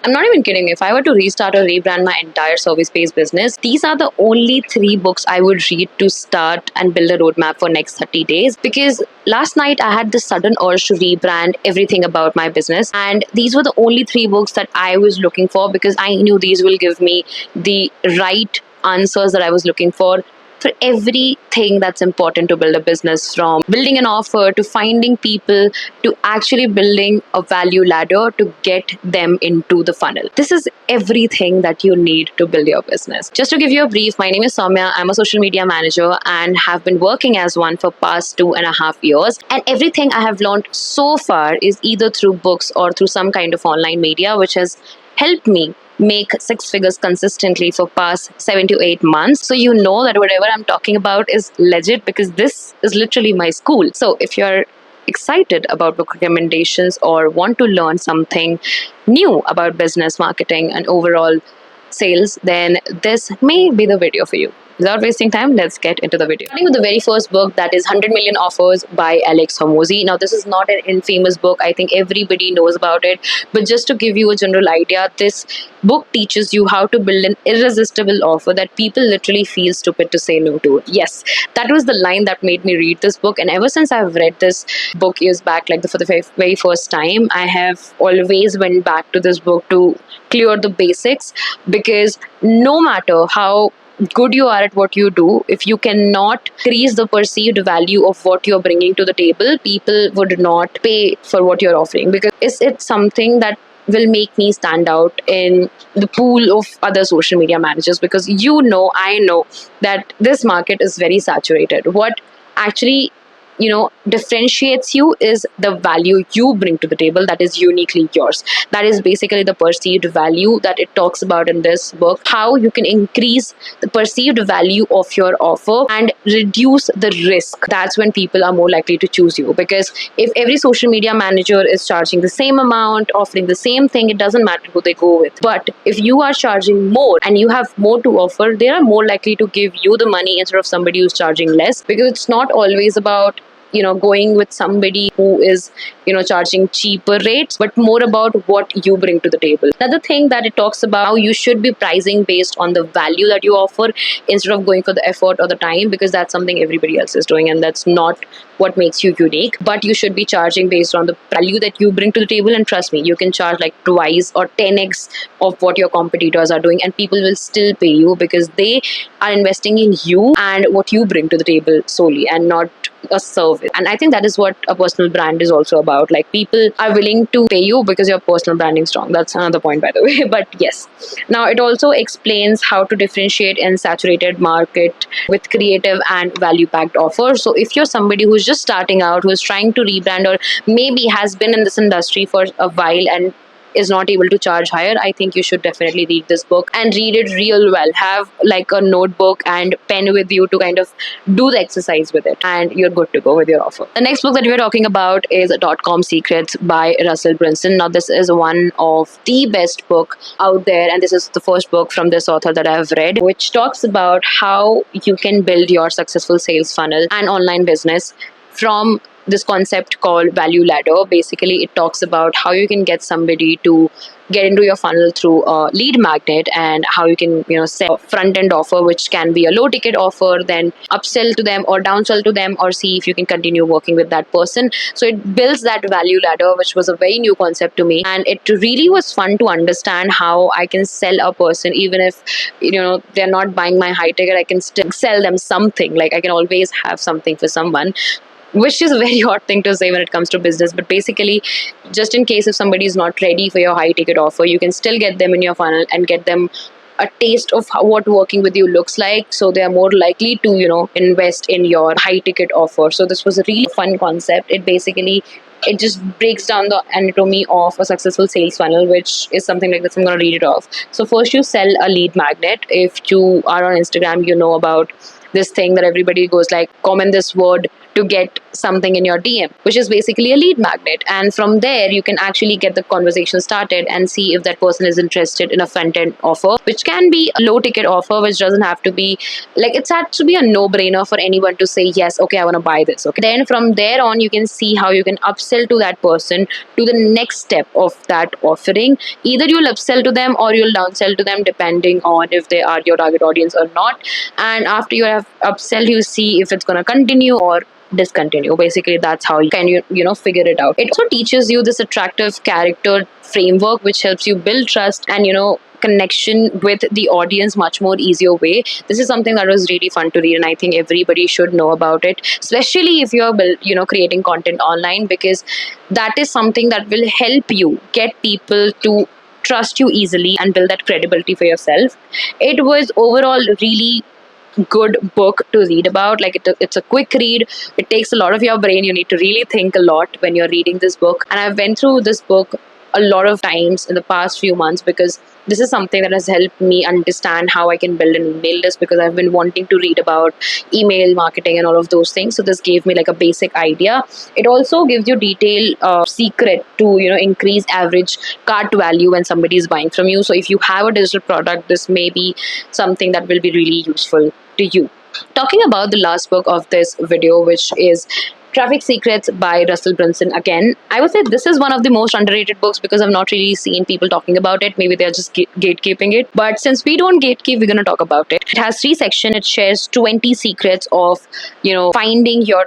I'm not even kidding. If I were to restart or rebrand my entire service based business, these are the only three books I would read to start and build a roadmap for next 30 days. Because last night I had this sudden urge to rebrand everything about my business. And these were the only three books that I was looking for because I knew these will give me the right answers that I was looking for everything that's important to build a business, from building an offer to finding people to actually building a value ladder to get them into the funnel. This is everything that you need to build your business. Just to give you a brief, my name is Soumya. I'm a social media manager and have been working as one for past 2.5 years. And everything I have learned so far is either through books or through some kind of online media, which has helped me make six figures consistently for past 7 to 8 months. So you know that whatever I'm talking about is legit because this is literally my school. So if you're excited about book recommendations or want to learn something new about business marketing and overall sales, then this may be the video for you. Without wasting time, let's get into the video. Starting with the very first book, that is 100 Million Offers by Alex Hormozi. Now, this is not an infamous book. I think everybody knows about it. But just to give you a general idea, this book teaches you how to build an irresistible offer that people literally feel stupid to say no to. Yes, that was the line that made me read this book. And ever since I've read this book years back, like for the very first time, I have always went back to this book to clear the basics, because no matter how good you are at what you do, if you cannot increase the perceived value of what you're bringing to the table, people would not pay for what you're offering, because it's something that will make me stand out in the pool of other social media managers, because I know that this market is very saturated. What actually differentiates you is the value you bring to the table that is uniquely yours. That is basically the perceived value that it talks about in this book, how you can increase the perceived value of your offer and reduce the risk. That's when people are more likely to choose you, because if every social media manager is charging the same amount, offering the same thing, it doesn't matter who they go with. But if you are charging more and you have more to offer, they are more likely to give you the money instead of somebody who's charging less, because it's not always about going with somebody who is charging cheaper rates, but more about what you bring to the table. Another thing that it talks about, how you should be pricing based on the value that you offer instead of going for the effort or the time, because that's something everybody else is doing and that's not what makes you unique. But you should be charging based on the value that you bring to the table, and trust me, you can charge like twice or 10x of what your competitors are doing and people will still pay you, because they are investing in you and what you bring to the table solely, and not a service. And I think that is what a personal brand is also about. Like, people are willing to pay you because your personal branding is strong. That's another point, by the way. But yes, now it also explains how to differentiate in saturated market with creative and value packed offers. So if you're somebody who's just starting out, who's trying to rebrand, or maybe has been in this industry for a while and is not able to charge higher, I think you should definitely read this book and read it real well. Have like a notebook and pen with you to kind of do the exercise with it, and you're good to go with your offer. The next book that we're talking about is .com Secrets by Russell Brunson. Now, this is one of the best book out there, and this is the first book from this author that I have read, which talks about how you can build your successful sales funnel and online business from this concept called value ladder. Basically, it talks about how you can get somebody to get into your funnel through a lead magnet, and how you can sell a front end offer, which can be a low ticket offer, then upsell to them or downsell to them, or see if you can continue working with that person. So it builds that value ladder, which was a very new concept to me, and it really was fun to understand how I can sell a person, even if they're not buying my high ticket, I can still sell them something. Like, I can always have something for someone, which is a very odd thing to say when it comes to business. But basically, just in case if somebody is not ready for your high ticket offer, you can still get them in your funnel and get them a taste of what working with you looks like, so they are more likely to invest in your high ticket offer. So this was a really fun concept. It just breaks down the anatomy of a successful sales funnel, which is something like this. I'm going to read it off. So first, you sell a lead magnet. If you are on Instagram, you know about this thing that everybody goes like, comment this word to get something in your DM, which is basically a lead magnet. And from there, you can actually get the conversation started and see if that person is interested in a front end offer, which can be a low ticket offer, which doesn't have to be like, it's had to be a no brainer for anyone to say, yes, okay, I want to buy this. Okay. Then from there on, you can see how you can upsell to that person to the next step of that offering. Either you'll upsell to them or you'll downsell to them, depending on if they are your target audience or not. And after you have upsell, you see if it's going to continue or discontinue. Basically, that's how you can figure it out. It also teaches you this attractive character framework, which helps you build trust and connection with the audience much more easier way. This is something that was really fun to read, and I think everybody should know about it, especially if you're creating content online, because that is something that will help you get people to trust you easily and build that credibility for yourself. It was overall really good book to read about. Like, it's a quick read. It takes a lot of your brain. You need to really think a lot when you're reading this book, and I've went through this book a lot of times in the past few months, because this is something that has helped me understand how I can build an email list, because I've been wanting to read about email marketing and all of those things. So this gave me like a basic idea. It also gives you detailed secret to increase average cart value when somebody is buying from you. So if you have a digital product, this may be something that will be really useful to you. Talking about the last book of this video, which is Traffic Secrets by Russell Brunson. Again, I would say this is one of the most underrated books, because I've not really seen people talking about it. Maybe they're just gatekeeping it. But since we don't gatekeep, we're going to talk about it. It has 3 sections. It shares 20 secrets of, finding your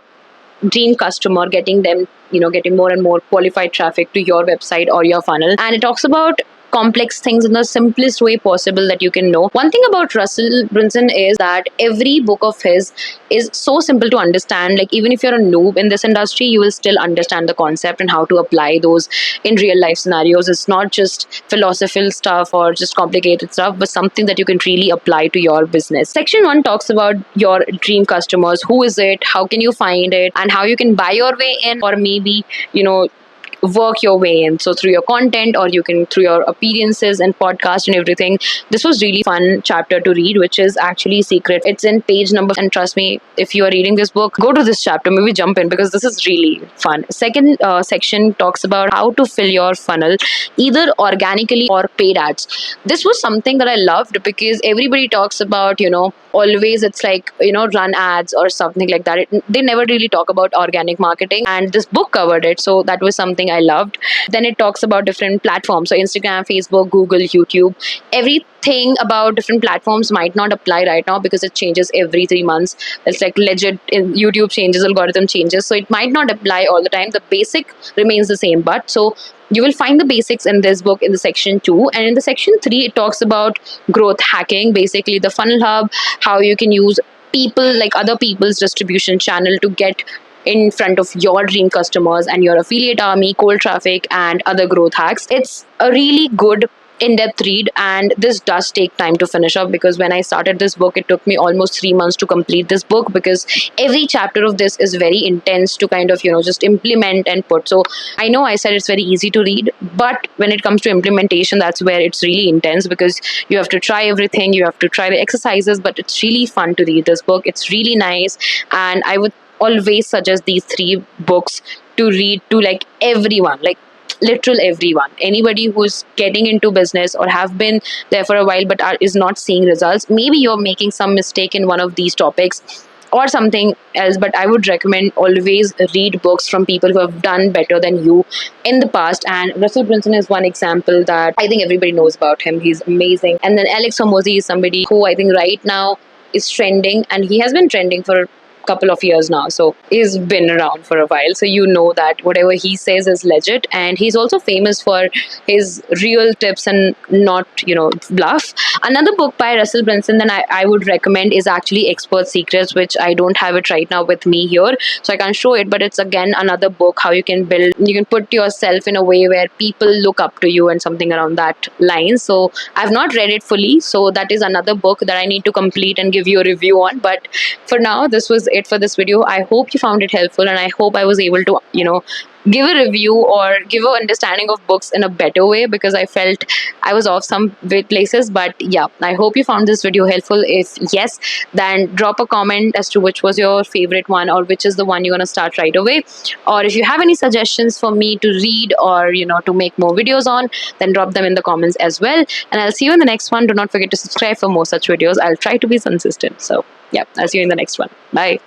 dream customer, getting them, getting more and more qualified traffic to your website or your funnel. And it talks about complex things in the simplest way possible that you can know. One thing about Russell Brunson is that every book of his is so simple to understand. Like, even if you're a noob in this industry, you will still understand the concept and how to apply those in real life scenarios. It's not just philosophical stuff or just complicated stuff, but something that you can really apply to your business. Section 1 talks about your dream customers. Who is it? How can you find it? And how you can buy your way in, or maybe, work your way in. So through your content, or you can through your appearances and podcast and everything. This was really fun chapter to read, which is actually secret. It's in page number, and trust me, if you are reading this book, go to this chapter, maybe jump in, because this is really fun. Second section talks about how to fill your funnel, either organically or paid ads. This was something that I loved, because everybody talks about, always it's like, run ads or something like that. They never really talk about organic marketing, and this book covered it. So that was something I loved. Then it talks about different platforms. So Instagram, Facebook, Google, YouTube. Everything about different platforms might not apply right now, because it changes every 3 months. It's like legit, in YouTube changes, algorithm changes. So it might not apply all the time. The basic remains the same. But so you will find the basics in this book in the section 2. And in the section 3, it talks about growth hacking, basically the funnel hub, how you can use people, like other people's distribution channel, to get in front of your dream customers and your affiliate army, cold traffic, and other growth hacks. It's a really good in-depth read, and this does take time to finish up, because when I started this book, it took me almost 3 months to complete this book, because every chapter of this is very intense to kind of just implement and put. So I know I said it's very easy to read, but when it comes to implementation, that's where it's really intense, because you have to try everything, you have to try the exercises. But it's really fun to read this book. It's really nice, and I would always suggest these 3 books to read to like everyone, like literal everyone, anybody who's getting into business or have been there for a while but is not seeing results. Maybe you're making some mistake in one of these topics or something else, but I would recommend always read books from people who have done better than you in the past. And Russell Brunson is one example that I think everybody knows about him. He's amazing. And then Alex Hormozi is somebody who I think right now is trending, and he has been trending for couple of years now, so he's been around for a while, so that whatever he says is legit. And he's also famous for his real tips and not bluff. Another book by Russell Brunson that I would recommend is actually Expert Secrets, which I don't have it right now with me here, so I can't show it, but it's again another book, how you can put yourself in a way where people look up to you and something around that line. So I've not read it fully, so that is another book that I need to complete and give you a review on. But for now, this was it for this video. I hope you found it helpful, and I hope I was able to give a review or give an understanding of books in a better way, because I felt I was off some places. But yeah, I hope you found this video helpful. If yes, then drop a comment as to which was your favorite one, or which is the one you're going to start right away. Or if you have any suggestions for me to read, or to make more videos on, then drop them in the comments as well. And I'll see you in the next one. Do not forget to subscribe for more such videos. I'll try to be consistent. So yeah, I'll see you in the next one. Bye.